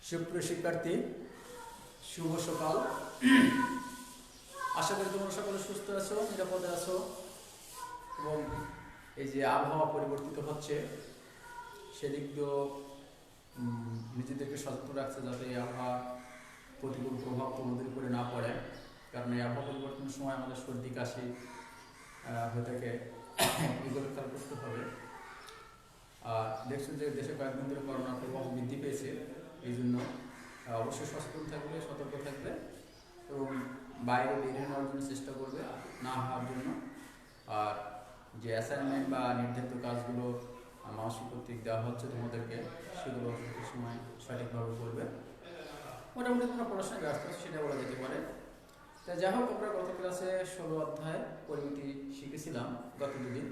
সুপ্রিয় শিক্ষার্থী, শুভ সকাল। আশা করি তোমরা সকলে সুস্থ আছো, নিরাপদে আছো এবং এই যে আবহাওয়া পরিবর্তিত হচ্ছে সেদিক দিয়েও নিজেদেরকে সচেতন রাখছে যাতে এই আবহাওয়া প্রতিকূল প্রভাব তোমাদের উপরে না পড়ে। কারণ এই আবহাওয়া পরিবর্তনের সময় আমাদের সর্দি কাশি হয়ে থাকে, এগুলো খেয়াল করতে হবে। আর দেখছেন যে দেশে কয়েকদিন ধরে করোনার প্রভাব বৃদ্ধি পেয়েছে, এই জন্য অবশ্যই সচেতন থাকবে, সতর্ক থাকবে এবং বাইরে বেরিয়ে নেওয়ার জন্য চেষ্টা করবে, না হওয়ার জন্য। আর যে অ্যাসাইনমেন্ট বা নির্ধারিত কাজগুলো মানসিক কর্তৃক দেওয়া হচ্ছে তোমাদেরকে, সেগুলো সঠিক সময় সঠিকভাবে করবে। মোটামুটি তোমরা পড়াশোনায় ব্যস্ত আছে সেটা বলা যেতে পারে। তা যাই হোক, আমরা গত ক্লাসে 16 অধ্যায় পরিমিতি শিখেছিলাম গত দুদিন।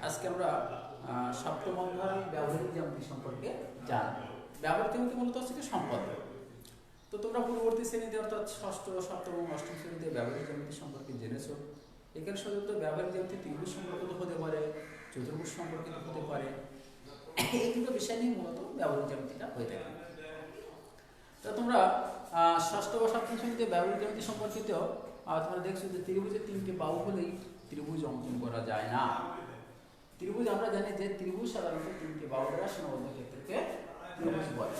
আজকে আমরা সপ্তম অধ্যায় ব্যবহারিক জ্যামিতি সম্পর্কে জানব। ব্যবহারিক জ্যামিতি মূলত হচ্ছে কি সম্পদ। তো তোমরা পূর্ববর্তী শ্রেণীতে অর্থাৎ ষষ্ঠ, সপ্তম এবং অষ্টম শ্রেণীতে ব্যবহারিক জ্যামিতি সম্পর্কে জেনেছো। এখানে সাধারণত ব্যবহারিক জ্যামিতি ত্রিভুজ সম্পর্কিত হতে পারে, চতুর্ভুজ সম্পর্কিত হতে পারে। এই দুটো বিষয় নিয়ে মূলত ব্যবহারিক জ্যামিতিটা হয়ে থাকে। তা তোমরা ষষ্ঠ বা সপ্তম শ্রেণীতে ব্যবহারিক জ্যামিতি সম্পর্কিত তোমরা দেখছো যে ত্রিভুজের তিনটি বাহু হলেই ত্রিভুজ অঙ্কন করা যায় না। ত্রিভুজ আমরা জানি যে ত্রিভুজ সাধারণত তিনটি বাহু দ্বারা সীমাবদ্ধ ক্ষেত্রকে ত্রিভুজ বলে।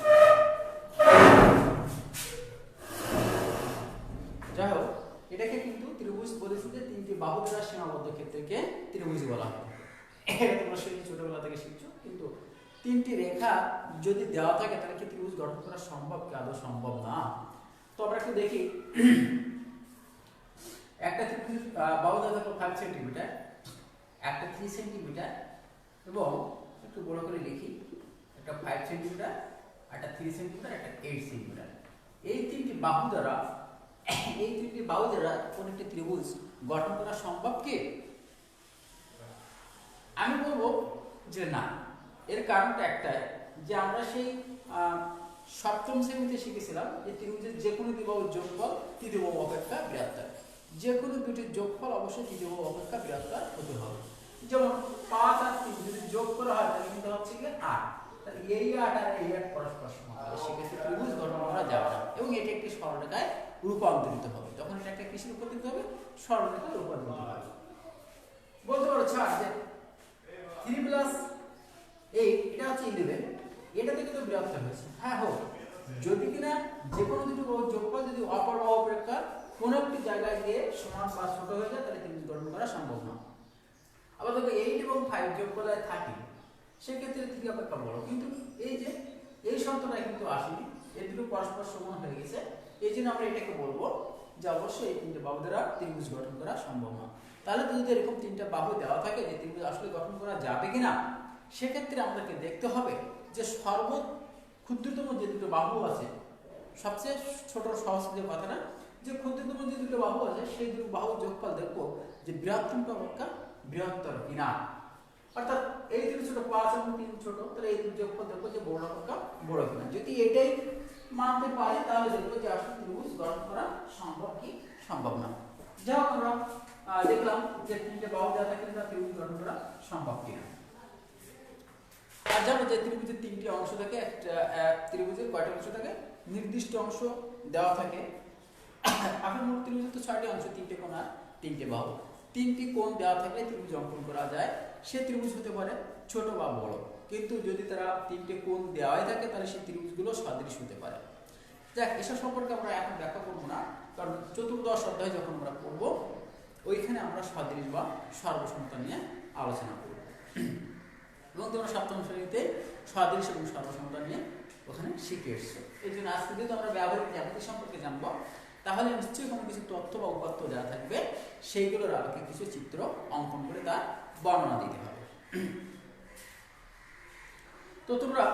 যাই হোক, এটাকে কিন্তু ত্রিভুজ বলেছে যে তিনটি বাহু দ্বারা সীমাবদ্ধ ক্ষেত্রকে ত্রিভুজ বলা হয়। এটা তোমরা সেই ছোটবেলা থেকে শিখছো। কিন্তু তিনটি রেখা যদি দেওয়া থাকে তাহলে কি ত্রিভুজ গঠন করা সম্ভব কি? আদৌ সম্ভব না। তো আমরা একটু দেখি, একটা ত্রিভুজ বাহু দেওয়া থাকলো 5 সেন্টিমিটার, একটা 3 সেন্টিমিটার এবং একটু বড় করে লিখি, একটা 5 সেন্টিমিটার, একটা 3 সেন্টিমিটার, একটা 8 সেন্টিমিটার। এই তিনটি বাহু দ্বারা কোন একটি ত্রিভুজ গঠন করা সম্ভব কি? আমি বলবো যে না। এর কারণটা একটাই, যে আমরা সেই সপ্তম শ্রেণীতে শিখেছিলাম যে ত্রিভুজের যে কোনো দুই বাহুর যোগফল তৃতীয় বাহু অপেক্ষা বৃহত্তর। যে কোনো দুটির যোগফল অবশ্যই তৃতীয় বাহু অপেক্ষা বৃহত্তর হতে হবে। যেমন 5 আর 3 যদি যোগ করা হয় তাহলে কিন্তু হচ্ছে কি 8। তাহলে এই 8 আর এই 8 পরস্পর সমান, সেক্ষেত্রে ত্রিভুজ গঠন করা যাবে না এবং এটি একটি সরলরেখায় রূপান্তরিত হবে। তখন এটা একটা কিসে রূপান্তরিত হবে? সরলরেখায় রূপান্তরিত হবে। বলতে পারো ছাড় যে 3 + 8 এটা হচ্ছে 11, এটা থেকে তো বৃহত্তর হয়েছে। হ্যাঁ হোক, যদি কিনা যে কোনো দুটো বাহুর যোগফল যদি অপর বাহু অপেক্ষা কোনো একটি জায়গায় গিয়ে সমান বা ছোট হয়ে যায় তাহলে ত্রিভুজ গঠন করা সম্ভব না। আবার যদি 8 এবং 5 যোগ করা থাকে সেক্ষেত্রে 3 অপেক্ষা বড়, কিন্তু এই যে এই শর্তটা কিন্তু আসেনি, এই দুটো পরস্পর সমান হয়ে গেছে। এই জন্য আমরা এটাকে বলবো যে অবশ্যই এই তিনটে বাহু দ্বারা ত্রিভুজ গঠন করা সম্ভব না। তাহলে যদি এরকম তিনটা বাহু দেওয়া থাকে যে ত্রিভুজ আসলে গঠন করা যাবে কিনা, সেক্ষেত্রে আমাদেরকে দেখতে হবে যে ক্ষুদ্রতম যে দুটো বাহু আছে, সবচেয়ে ছোট সহজ যে কথাটা, যে ক্ষুদ্রতম যে দুটো বাহু আছে সেই দুটো বাহুর যোগফল দেখবো যে বৃহত্তম অপেক্ষা বৃহত্তর কিনা। অর্থাৎ এই দুটো ছোট 5 এবং 3 ছোট, তাহলে এই দুটো যোগফল দেখবো যে বড় অপেক্ষা বড় কিনা। যদি এটাই মানতে পারি তাহলে দেখবো যে আসলে ত্রিভুজ গঠন করা সম্ভব কি সম্ভব না। যাই হোক, আমরা দেখলাম যে তিনটে বাহু দেওয়া থাকে তা ত্রিভুজ গঠন করা সম্ভব কিনা। আর জানো যে ত্রিভুজের তিনটি অংশ থাকে, একটা ত্রিভুজের কয়টা অংশ থাকে? নির্দিষ্ট অংশ দেওয়া থাকে। আপনার মোট ত্রিভুজের তো 6টি অংশ, 3টে কোণ আর 3টে বাহু। 3টি কোণ দেওয়া থাকলে ত্রিভুজ অঙ্কন করা যায়। সে ত্রিভুজ হতে পারে ছোট বা বড়, কিন্তু যদি তারা 3টে কোণ দেওয়াই থাকে তাহলে সেই ত্রিভুজগুলো সদৃশ হতে পারে। যাক, এসব সম্পর্কে আমরা এখন ব্যাখ্যা করবো না, কারণ চতুর্দশ অধ্যায় যখন আমরা পড়বো ওইখানে আমরা সদৃশ বা সর্বসমতা নিয়ে আলোচনা করব এবং তোমরা সপ্তম শ্রেণীতে সদৃশ এবং সর্বসমতা নিয়ে ওখানে শিখে এসছো। এই জন্য আজকে যেহেতু আমরা ব্যবহারিক জ্যামিতি সম্পর্কে জানবো, তাহলে নিশ্চয়ই কোনো কিছু তথ্য বা উপাত্ত দেওয়া থাকবে, সেইগুলোর আলোকে কিছু চিত্র অঙ্কন করে তার বর্ণনা দিতে হবে। তো তোমরা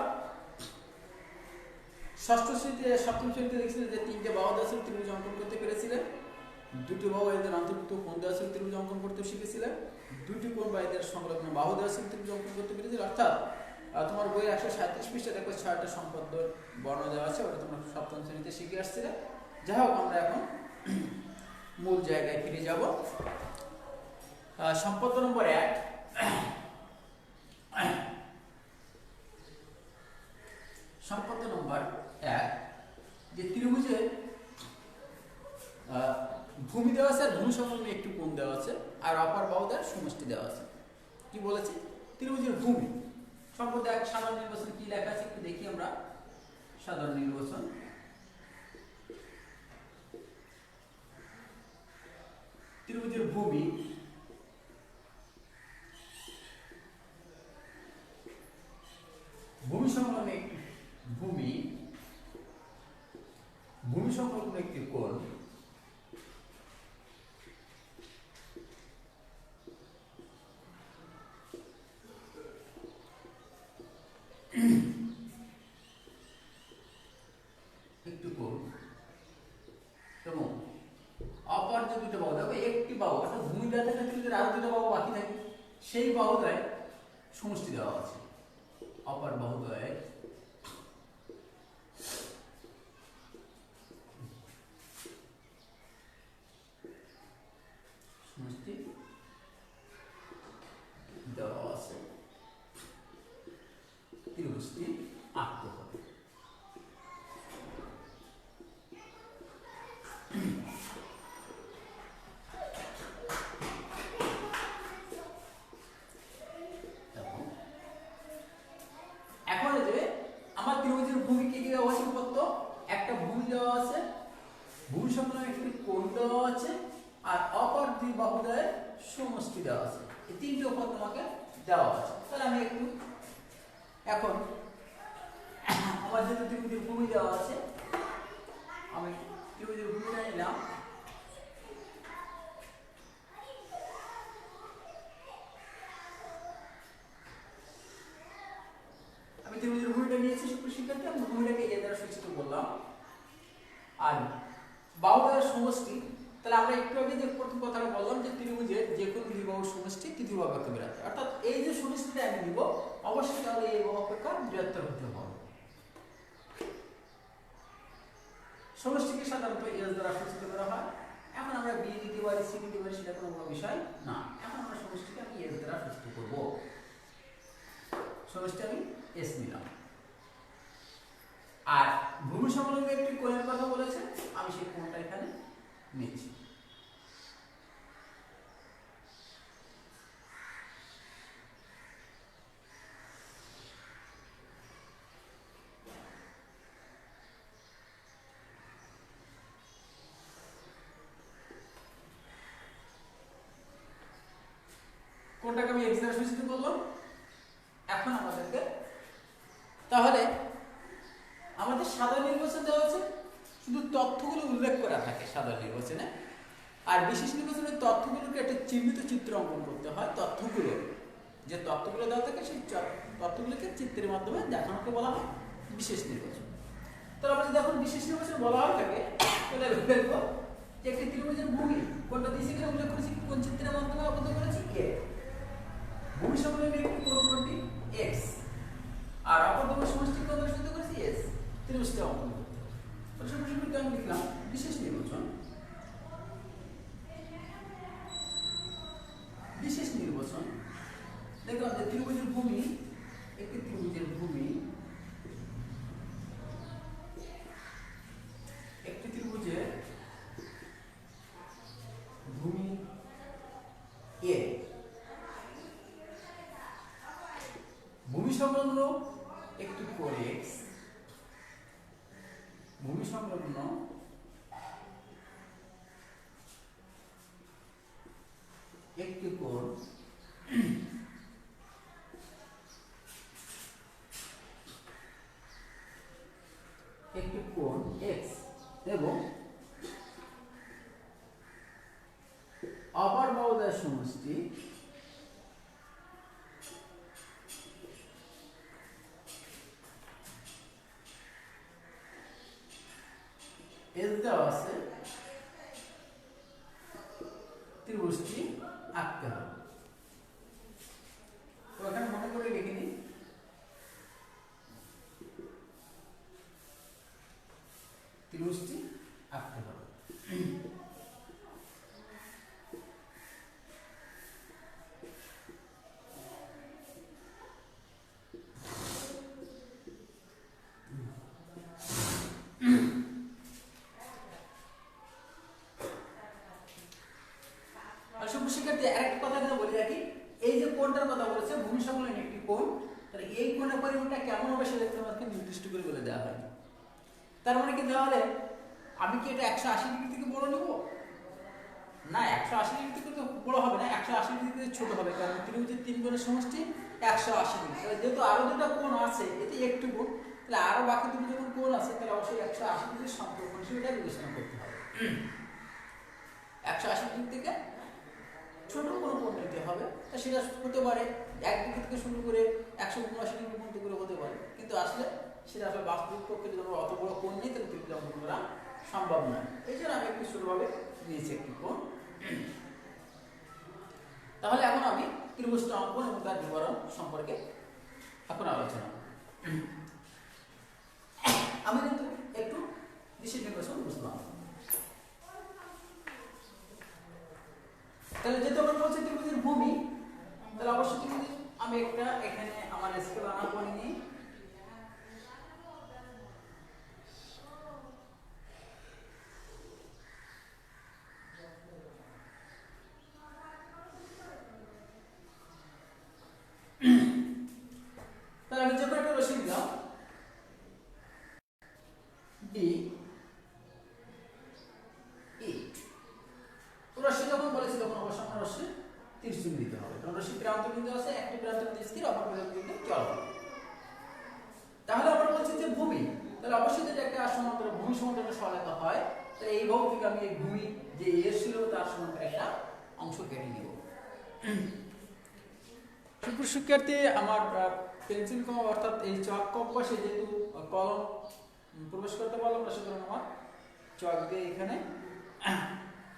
সপ্তম শ্রেণীতে দেখছিলে যে 3টে বাহু দেওয়া ছিল ত্রিভুজ অঙ্কন করতে পেরেছিলে, 2টি বাহু এদের অন্তর্ভুক্ত কোণ দেওয়া ছিল ত্রিভুজ অঙ্কন করতে শিখেছিলে, 2টি কোণ বা এদের সংলগ্ন বাহু দেওয়া ছিল ত্রিভুজ অঙ্কন করতে পেরেছিলে। অর্থাৎ তোমার বইয়ের 137 পৃষ্ঠা দেখো 6টা সম্পদের বর্ণনা দেওয়া আছে, ওটা তোমরা সপ্তম শ্রেণীতে শিখে আসছিলে। যাই হোক, আমরা এখন মূল জায়গায় ফিরে যাব। সম্পদ নম্বর 1, সম্পদ নম্বর 1 কি বলেছে ত্রিভুজের ভূমি সম্পর্কে এক সাধারণ নির্বাচন কি লেখা আছে একটু দেখি আমরা সাধারণ নির্বাচন ত্রিভুজের ভূমি ভূমি সংলগ্ন একটি ভূমি সংলগ্ন একটি কোণ এবং অপর যে দুটো বাহু দেখো একটি বাহু অর্থাৎ ভূমি দেওয়া থাকে কিন্তু আরো দুটো বাহু বাকি থাকে সেই বাহুদ্বয় সমষ্টি দেওয়া আছে অপর বাহুদ্বয় সমষ্টি দেওয়া আছে ত্রিভুজটি আঁকতে হবে এখন যে আমার ত্রিভুজের ভূমি কি কি দেওয়া আছে কত একটা ভূমি দেওয়া আছে ভূমি সংলগ্ন একটি কোণ দেওয়া আছে আর অপর দুই বাহুদ্বয়ের সমষ্টি দেওয়া আছে এই তিনটি উপাদান তোমাকে দেওয়া আছে তাহলে আমি একটু এখন আমার যেহেতু ত্রিভুজের ভূমি দেওয়া আছে আমি ত্রিভুজের ভূমিটা নিলাম আমি ত্রিভুজের ভূমিটা নিয়েছি সুপ্রিয় শিক্ষার্থী আমি ভূমিটাকে এ দ্বারা সূচিত করলাম আর বাহুদ্বয়ের সমষ্টি তাহলে আমরা একটু আগে যে প্রথম কথাটা বললাম যে ত্রিভুজের যে কোনো দুই বাহুর সমষ্টি তৃতীয় বাহু অপেক্ষা বৃহত্তর অর্থাৎ এই যে সমষ্টিটা আমি নিব অবশ্যই তাহলে এই বাহু অপেক্ষা বৃহত্তর হতে হবে সমষ্টিকে সাধারণত এস দ্বারা সূচিত করা হয় এখন আমরা বি দিতে পারি সি দিতে পারি সেটা কোনো বড় বিষয় না এখন আমরা সমষ্টিকে আমি এস দ্বারা সূচিত করব সমষ্টি আমি এস নিলাম আর ভূমি সংলগ্ন একটি কোণের কথা বলেছে আমি সেই কোণটা এখানে নিচ্ছি কোনটাকে আমি এক্স দ্বারা সূচিত করলাম এখন আমাদেরকে তাহলে আমাদের সাধারণ নির্বাচন দেওয়া আছে শুধু তথ্যগুলো উল্লেখ করা থাকে সাধারণ নির্বাচনে আর বিশেষ নির্বাচনের তথ্যগুলোকে একটা চিহ্নিত চিত্র অঙ্কন করতে হয় তথ্যগুলো যে তথ্যগুলো দেওয়া থাকে সেই তথ্যগুলোকে চিত্রের মাধ্যমে দেখানোকে বলা হয় বিশেষ নির্বাচন তাহলে আমরা যদি এখন বিশেষ নির্বাচন বলা হয় থাকে তাহলে দেখবো যে একটি ত্রিভুজের ভূমি কোনটা দিয়েছি কিনা উল্লেখ করেছি কোন চিত্রের মাধ্যমে আবদ্ধ করেছি এ ভূমি সংলগ্ন একটি কোণ কোনটি এক্স আর অপর দুটো সমষ্টি কোণ দ্বারা সূচিত করেছি এস ত্রিভুজটা অঙ্কন করতে হবে তাহলে সরাসরি আমি লিখলাম বিশেষ নির্বাচন দেখলাম যে ত্রিভুজের ভূমি একটি ত্রিভুজের ভূমি একটি ত্রিভুজের ভূমি এ ভূমি সংলগ্ন একটি কোণ এক্স ভূমি সংলগ্ন একটি কোণ একটি কোণ এক্স এবং অপর বাহুদের সমষ্টি এস দেওয়া আছে ত্রিভুজটি আঁকতে হবে তো এখানে মনে করে লিখে নিই ত্রিভুজটি আঁকতে হবে কোণটার কথা বলেছে ভূমি সংলগ্ন একটি কোণ, তাহলে এই কোণের পরিমাণটা কেমন হবে সেটা তোমাকে নির্দিষ্ট করে বলে দেওয়া হয়নি। তার মানে কি তাহলে আমি কি এটা 180 ডিগ্রি থেকে বড় নেব? না, 180 ডিগ্রি থেকে তো বড় হবে না, 180 ডিগ্রি থেকে ছোট হবে, কারণ ত্রিভুজের তিন কোণের সমষ্টি 180 ডিগ্রি। তাহলে যেহেতু আরো দুটো কোণ আছে, এতে একটু কোণ, তাহলে আরো বাকি দুটো যখন কোণ আছে তাহলে অবশ্যই 180 ডিগ্রির সম্পর্ক সেটা বিবেচনা করতে হবে। 180 ডিগ্রি থেকে ছোট কোনো কোণ নিতে হবে, তা সেটা হতে পারে 1 ডিগ্রি থেকে শুরু করে 179 ডিগ্রি পর্যন্ত করে হতে পারে, কিন্তু আসলে সেটা আসলে বাস্তবিক পক্ষে যদি অত বড় কোণ নেই তাহলে ত্রিভুজ অঙ্কন করা সম্ভব নয়। এই জন্য আমি একটু ছোটভাবে নিয়েছি একটি কোণ। তাহলে এখন আমি ত্রিভুজটা অঙ্কন এবং তার বিবরণ সম্পর্কে এখন আলোচনা। আমি কিন্তু একটু দৃষ্টি নির্বাচন বুঝলাম। তাহলে যেহেতু আমরা বলছি ত্রিভুজের ভূমি, তাহলে অবশ্যই ত্রিভুজ আমি একটা এখানে আমার স্কেল আনা করে নিই। তাহলে আমি যখন একটা রশ্মি দিলাম ডি ই, রশ্মি যখন বলেছি তখন অবশ্যই আমার রশ্মি 30 ডিগ্রি দিতে হবে, কারণ রশ্মি প্রান্ত বিন্দু আছে, একটি প্রান্ত বিন্দু স্থির, অপর প্রান্ত বিন্দু চলমান। তাহলে আমরা বলছি যে ভূমি, তাহলে অবশ্যই যদি একটা সমান্তরাল ভূমি সমান্তরাল সহায়তা হয়, তাহলে এই ভাব থেকে আমি এই ভূমি যে এর ছিল তার সমান্তরাল একটা অংশ কেটে নিব। সুপ্রিয় শিক্ষার্থী, আমার পেন্সিল কম অর্থাৎ এই চক কম্পাসে যেহেতু কলম প্রবেশ করতে পারলাম না, সুতরাং আমার চক দিয়ে এখানে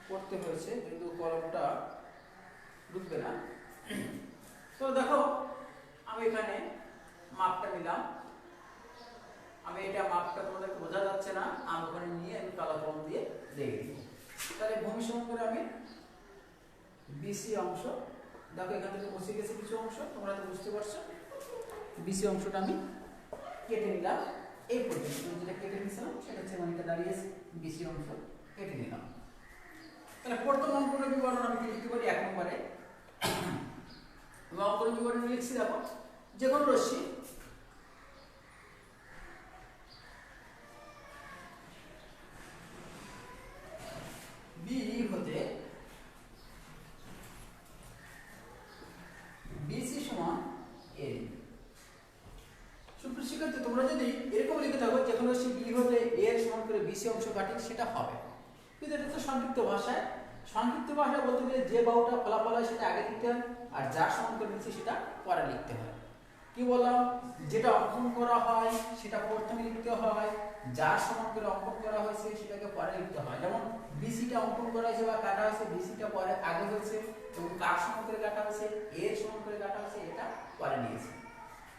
করতে হয়েছে, যেহেতু কলমটা ঢুকবে না। তো দেখো আমি এখানে মাপটা নিলাম, আমি এটা মাপটা তোমাদের বোঝা যাচ্ছে না, আমি ওখানে নিয়ে আমি কালো কলম দিয়ে দেখে দিব। তাহলে ভূমি সমান করে আমি বিসি অংশ, দেখো এখান থেকে মুছে গেছে কিছু অংশ, তোমরা তো বুঝতে পারছো। বিসি অংশটা আমি কেটে নিলাম, এই পর্যন্ত যেটা কেটে নিয়েছিলাম সেটা হচ্ছে মানে দাঁড়িয়েছে বিসি অংশ কেটে নিলাম। তাহলে প্রথম অঙ্কনের বিবরণ আমি লিখতে পারি 1 নম্বরে, এবং অঙ্কনের বিবরণ লিখছি দেখো, যে কোনো রশ্মি বি হতে বিসি সমান এ। সুপ্রিয় শিক্ষার্থী, তোমরা যদি এরকম লিখে থাকো যে কোনো রশ্মি বি হতে এ এর সমান করে বিসি অংশ কাটি, সেটা হবে, কিন্তু এটা তো সংক্ষিপ্ত ভাষায়। সংক্ষিপ্ত ভাষায় বলতে গেলে যে বাহুটা ফলাফল হয় সেটা আগে লিখতে হয়, আর যার সমান করে নিচ্ছি সেটা পরে লিখতে হয়। কি বললাম, যেটা অঙ্কন করা হয় সেটা প্রথমে লিখতে হয়, যার সমান করে অঙ্কন করা হয়েছে সেটাকে পরে লিখতে হয়। যেমন বিসিটা অঙ্কন করা হয়েছে বা কাটা হয়েছে, বিসিটা পরে আগে হয়েছে, এবং কার সমান করে কাটা হয়েছে, এর সমান করে কাটা হয়েছে, এটা পরে নিয়েছে।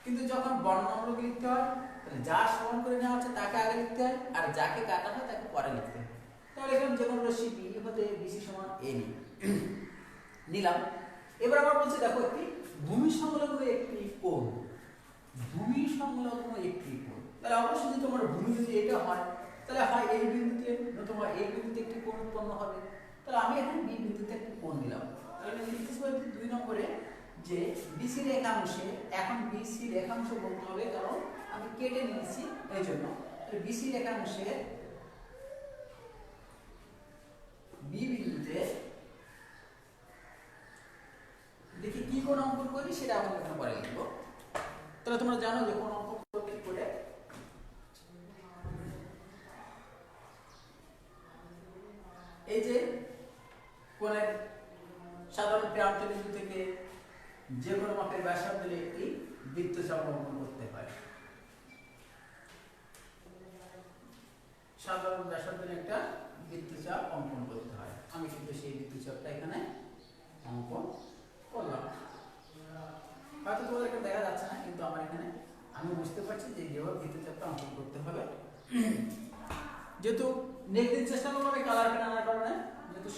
কিন্তু যখন বর্ণনামূলক লিখতে হয়, তাহলে যার সমান করে নেওয়া হচ্ছে তাকে আগে লিখতে হয়, আর যাকে কাটা হয় তাকে পরে লিখতে হয়। তাহলে এখানে যে কোনো রশ্মি বি হতে বিসি সমান এ নিলাম। এবার আমরা বলছি দেখো একটি ভূমি সংলগ্ন একটি কোণ, ভূমি সংলগ্ন একটি কোণ, তাহলে অবশ্যই যদি তোমার ভূমি যদি এটা হয়, তাহলে হয় এই বিন্দুতে, নতুবা এই বিন্দুতে একটি কোণ উৎপন্ন হবে। তাহলে আমি এখানে বি বিন্দুতে একটি কোণ নিলাম। তাহলে আমি লিখতে পারি 2 নম্বরে যে বিসি রেখাংশে, এখন বিসি রেখাংশ বলতে হবে কারণ আমি কেটে নিয়েছি এই জন্য। বিসি রেখাংশে বি বিন্দুতে দেখি কি কোণ অঙ্কন করি সেটা আমি এখানে পরে লিখব। তাহলে তোমরা জানো যে কোণ অঙ্কন করতে কি করে। এই যে কোণের সাধারণ প্রান্ত বিন্দু থেকে যে কোনো মাপের ব্যাসার্ধ দিয়ে একটি বৃত্তচাপ অঙ্কন করতে হয়। সাধারণ ব্যাসার্ধ দিয়ে একটা বৃত্তচাপ অঙ্কন করতে হয়। আমি কিন্তু সেই বৃত্তচাপটা এখানে অঙ্কন করলাম। হয়তো তোমাদের এটা দেখা যাচ্ছে না, কিন্তু আমার এখানে আমি বুঝতে পারছি যে যেভাবে বৃত্তচাপটা অঙ্কন করতে হবে। যেহেতু নেক দিন চেষ্টা করবো আমি কালার পেন আনার কারণে, যেহেতু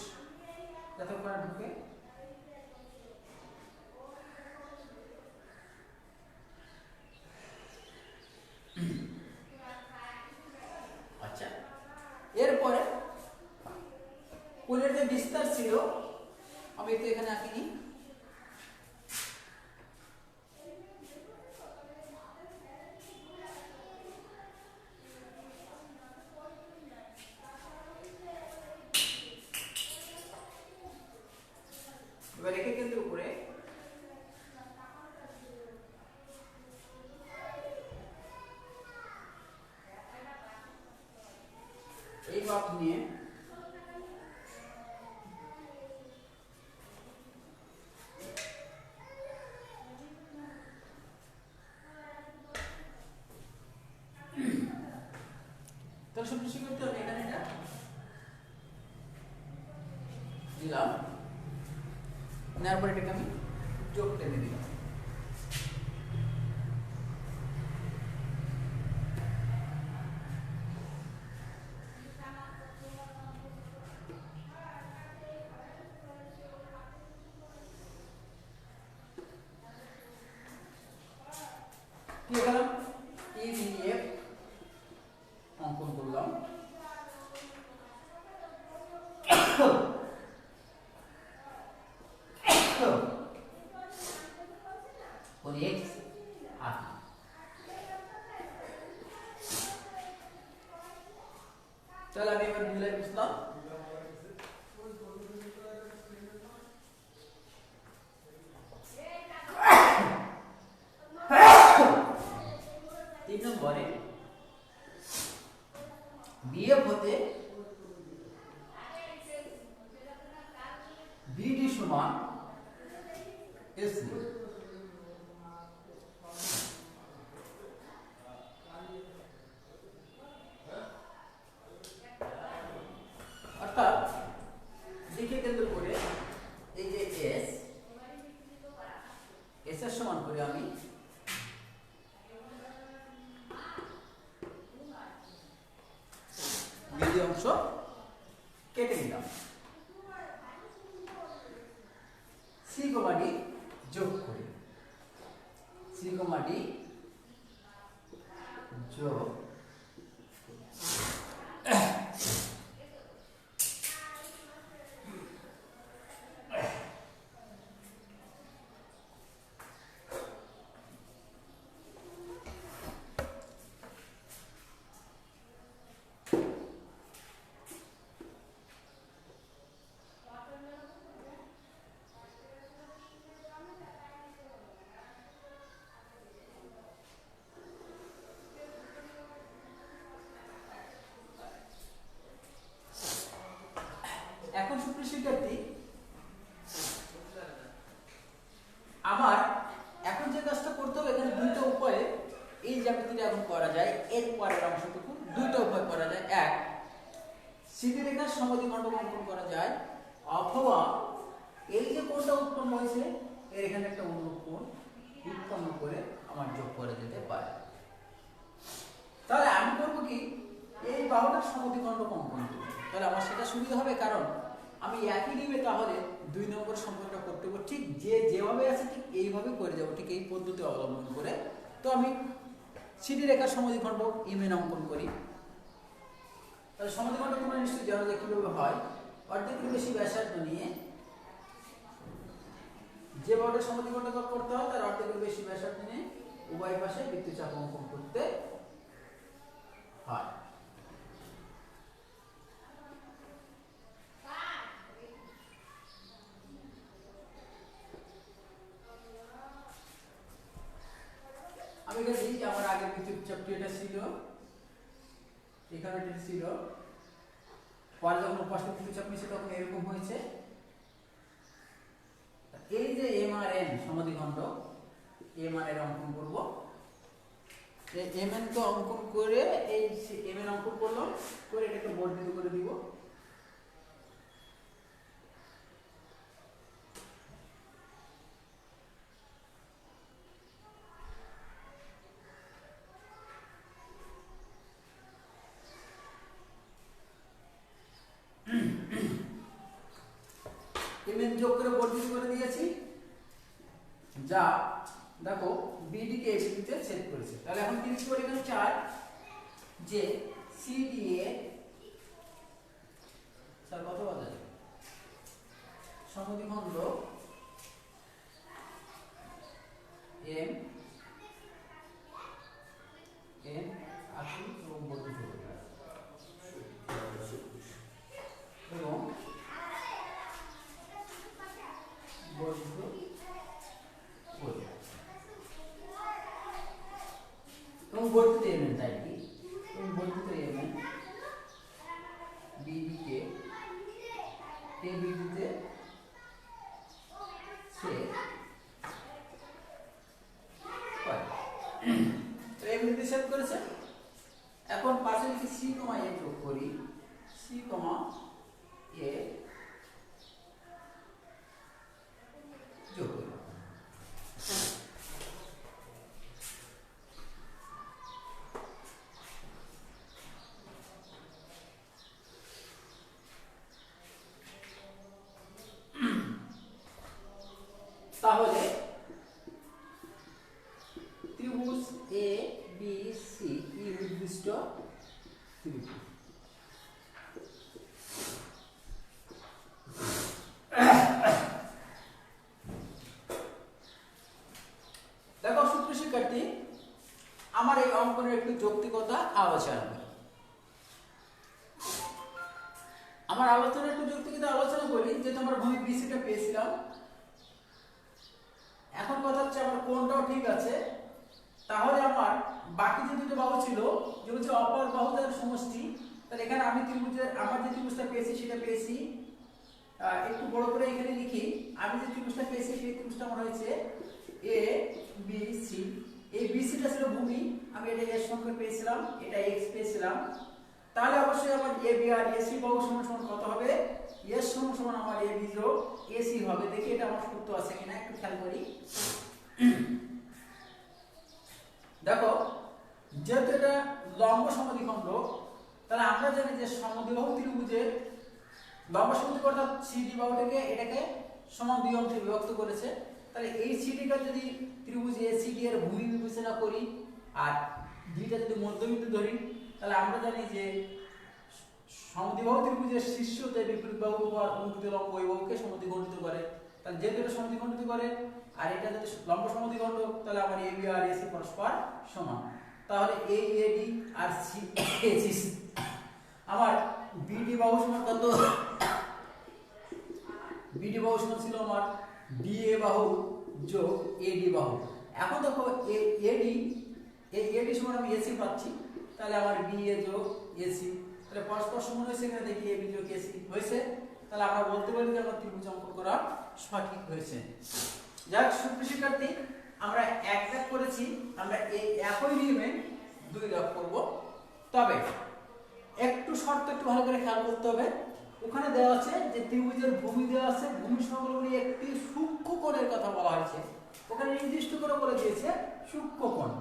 যতক্ষণ ঢুকে আচ্ছা। এরপরে কোণের যে বিস্তার ছিল আমি তো এখানে আঁকিনি, পাত নিয়ে তাহলে সব কিছু করতে হবে এখানে এটা দিলাম নেওয়ার পর এটাকে আমি যোগ টেনে দিলাম কি গেলাম EVF অঙ্কন করলাম और x आती चल अभी मैं मिला पूछता 3 নম্বরে BF হতে BD সমান SC অর্থাৎ দিকে কেন্দ্র করে এই যে S এর সমান করে আমি BD অংশ কেটে নিলাম C, D যোগ করি C, D যোগ এখন সুপ্রিয় শিক্ষার্থী আমার এখন যে কাজটা করতে হবে এখানে দুইটা উপায়ে এই জ্যামিতিটা এখন করা যায় এর পরের অংশটুকু দুইটা উপায় করা যায় এক সিধি রেখার সমদ্বিখণ্ডক অঙ্কন করা যায় অথবা এই যে কোণটা উৎপন্ন হয়েছে এর এখানে একটা অনুরূপ কোণ উৎপন্ন করে আমার যোগ করে যেতে পারে তাহলে আমি করব কি এই বাহুটার সমদ্বিখণ্ডক অঙ্কন করব তাহলে আমার সেটা সুবিধা হবে কারণ আমি একই নিবে তাহলে 2 নম্বর সম্পর্কটা করতে পারবো ঠিক যেভাবে আছে ঠিক এইভাবে করে যাব ঠিক এই পদ্ধতি অবলম্বন করে তো আমি সিডি রেখার সমদ্বিখণ্ডক ইমেন অঙ্কন করি তাহলে সমদ্বিখণ্ডক তোমরা নিশ্চয়ই জানো যে কিভাবে হয় অর্ধেকের বেশি ব্যাসার্ধ নিয়ে যে বাহুটার সমদ্বিখণ্ডক করতে হয় তার অর্ধেকের বেশি ব্যাসার্ধ নিয়ে উভয় পাশে বৃত্তচাপ অঙ্কন করতে হয় আমি এখানে দিই আমার আগে বৃত্তচাপটি এটা ছিল এখানে এটা ছিল পরে যখন পাশে বৃত্তচাপ নিয়েছে তখন এরকম হয়েছে এই যে M R N সমদ্বিখণ্ডক M R এর অঙ্কন করব এই এম এন কে অঙ্কন করে এই এম এন অঙ্কন করলাম করে এটাকে বর্ধিত করে দিব এমএন যোগ করে বর্ধিত করে দিয়েছি যা দেখো বিডি কে এবিতে সেট করেছে তাহলে এখন কি লিখব এখানে 4 যে সিডি এ স্যার কত বাজে সমদ্বিখণ্ডক এম এন আকৃতি এবং বর্ধিত করে এবং বর্ধিত করে এবং বর্ধিত এমএন তাই কি এবং বর্ধিত এমএন তো এমনিতে সেভ করেছে। এখন পাশে লিখি সি কমা এ যোগ করি, সি কমা এ যোগ করি। তাহলে ত্রিভুজ এ বি সি ই নির্দিষ্ট ত্রিভুজ। দেখো সুপ্রিয় শিক্ষার্থী, আমার এই অঙ্কনের একটু যৌক্তিকতা আলোচনা করি। আমার আলোচনা একটু যৌক্তিকতা আলোচনা করি, যেহেতু আমরা ভূমি বিসিটা পেয়েছিলাম। এখন কথা হচ্ছে আমার কোনটাও ঠিক আছে, তাহলে আমার বাকি যে দুটো বাহু ছিল, যে হচ্ছে অপর বাহুদের সমষ্টি, তাহলে এখানে আমি ত্রিভুজের আমার যে ত্রিভুজটা পেয়েছি সেটা পেয়েছি। একটু বড় করে এখানে লিখি, আমি যে ত্রিভুজটা পেয়েছি সেই ত্রিভুজটা আমার হয়েছে এ বি সি। এই বি সিটা ছিল ভূমি, আমি এটা এর সঙ্গে পেয়েছিলাম, এটা এক্স পেয়েছিলাম। তাহলে অবশ্যই আমার এ বি আর এসি বাহু সমান সমান কত হবে? এস সমান সমান আমার এ বি যোগ এসি হবে। দেখি এটা আমার সূত্র আছে কিনা, একটু খেয়াল করি। দেখো, যেহেতু এটা লম্ব সমদ্বিখণ্ড, তাহলে আমরা জানি যে সমদ্বিবাহু ত্রিভুজের লম্ব সমদ্বিখণ্ড অর্থাৎ সিডি বাহুটাকে এটাকে সমান দুই অংশে বিভক্ত করেছে। তাহলে এই সিডিটা যদি ত্রিভুজ এসিডি এর ভূমি বিবেচনা করি আর ডিটা যদি মধ্যবিন্দু ধরি, তাহলে আমরা জানি যে সমদ্বিবাহু ত্রিভুজের শীর্ষ যে বিপরীত বাহু বা অনুভূত লম্ব ওই বাহুকে সমদ্বিখণ্ডিত করে। তাহলে যেহেতু এটা সমদ্বিখণ্ডিত করে আর এটা যদি লম্ব সমদ্বিখণ্ড, তাহলে আমার এ বি আর এসি পরস্পর সমান। তাহলে এ এডি আর সি এসি, আমার বিডি বাহু সমান কত? বিডি বাহু সমান ছিল আমার ডিএ বাহু যোগ এডি বাহু। এখন দেখো এডি সমান আমি এসি পাচ্ছি, তাহলে আমার বিএ যোগ এসি, তাহলে পরস্পর সমান হয়েছে। এখানে দেখি এবি যোগ এসি হয়েছে, তাহলে আমরা বলতে পারি যে আমার ত্রিভুজ অঙ্কন করা সঠিক হয়েছে। যাক সুপ্রিয় শিক্ষার্থী, আমরা এক দাগ করেছি, আমরা এই একই নিয়মে দুই দাগ করব। তবে একটু শর্ত একটু ভালো করে খেয়াল করতে হবে। ওখানে দেওয়া আছে যে ত্রিভুজের ভূমি দেওয়া আছে, ভূমি সংলগ্ন একটি সূক্ষ্ম কোণের কথা বলা হয়েছে। ওখানে নির্দিষ্ট করে বলে দিয়েছে সূক্ষ্ম কোণ।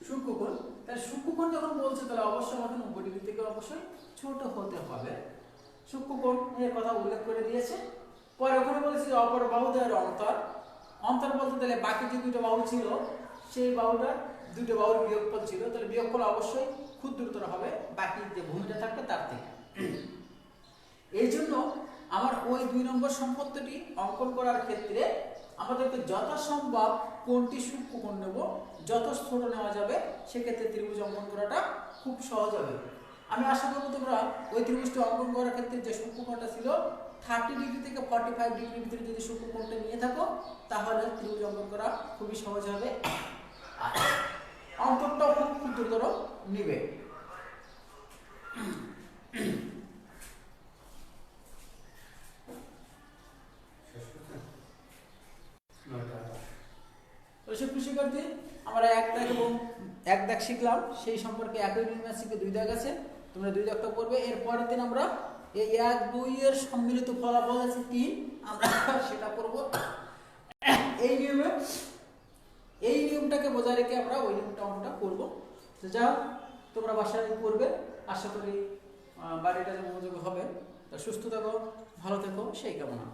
সূক্ষ্মকোণ, তাহলে সূক্ষ্মকোণ যখন বলছে তাহলে অবশ্যই আমাদের 90 ডিগ্রি থেকে অবশ্যই ছোট হতে হবে। সূক্ষ্মকোণ এর কথা উল্লেখ করে দিয়েছে। পরে ওখানে বলেছে যে অপর বাহুদের অন্তর। অন্তর বলতে তাহলে বাকি যে দুটো বাহু ছিল সেই বাহুটার দুটো বাহুর বিয়োগফল ছিল, তাহলে বিয়োগফল অবশ্যই ক্ষুদ্রতর হবে বাকি যে ভূমিটা থাকবে তার থেকে। এই জন্য আমার ওই 2 নম্বর সম্পত্তিটি অঙ্কন করার ক্ষেত্রে আমাদেরকে যথাসম্ভব কোনটি সূক্ষ্মকোণ নেব, যত ছোট নেওয়া যাবে সেক্ষেত্রে ত্রিভুজ অঙ্কন করাটা খুব সহজ হবে। আমি আশা করব তোমরা ওই ত্রিভুজটি অঙ্কন করার ক্ষেত্রে যে সূক্ষ্মকোণটা ছিল 30 ডিগ্রি থেকে 45 ডিগ্রির ভিতরে যদি সূক্ষ্মকোণটা নিয়ে থাকো, তাহলে ত্রিভুজ অঙ্কন করা খুবই সহজ হবে। অন্তরটাও খুব ক্ষুদ্রতর নিবে। শিক্ষার্থী, আমরা এক দাগ শিখলাম, সেই সম্পর্কে একই নিয়মে শিখে 2 দাগ আছে, তোমরা 2 দাগটা করবে। এর পরের দিন আমরা এই 1 2 এর সম্মিলিত ফলাফল আছে 3, আমরা সেটা করব। এই নিয়মটাকে বজায় রেখে আমরা ওই নিয়মটা অঙ্কটা করব। তো যাও তোমরা বাসায় করবে, আশা করি বাড়িটা মনোযোগ হবে। তো সুস্থ থাকো, ভালো থেকো, সেই কামনা।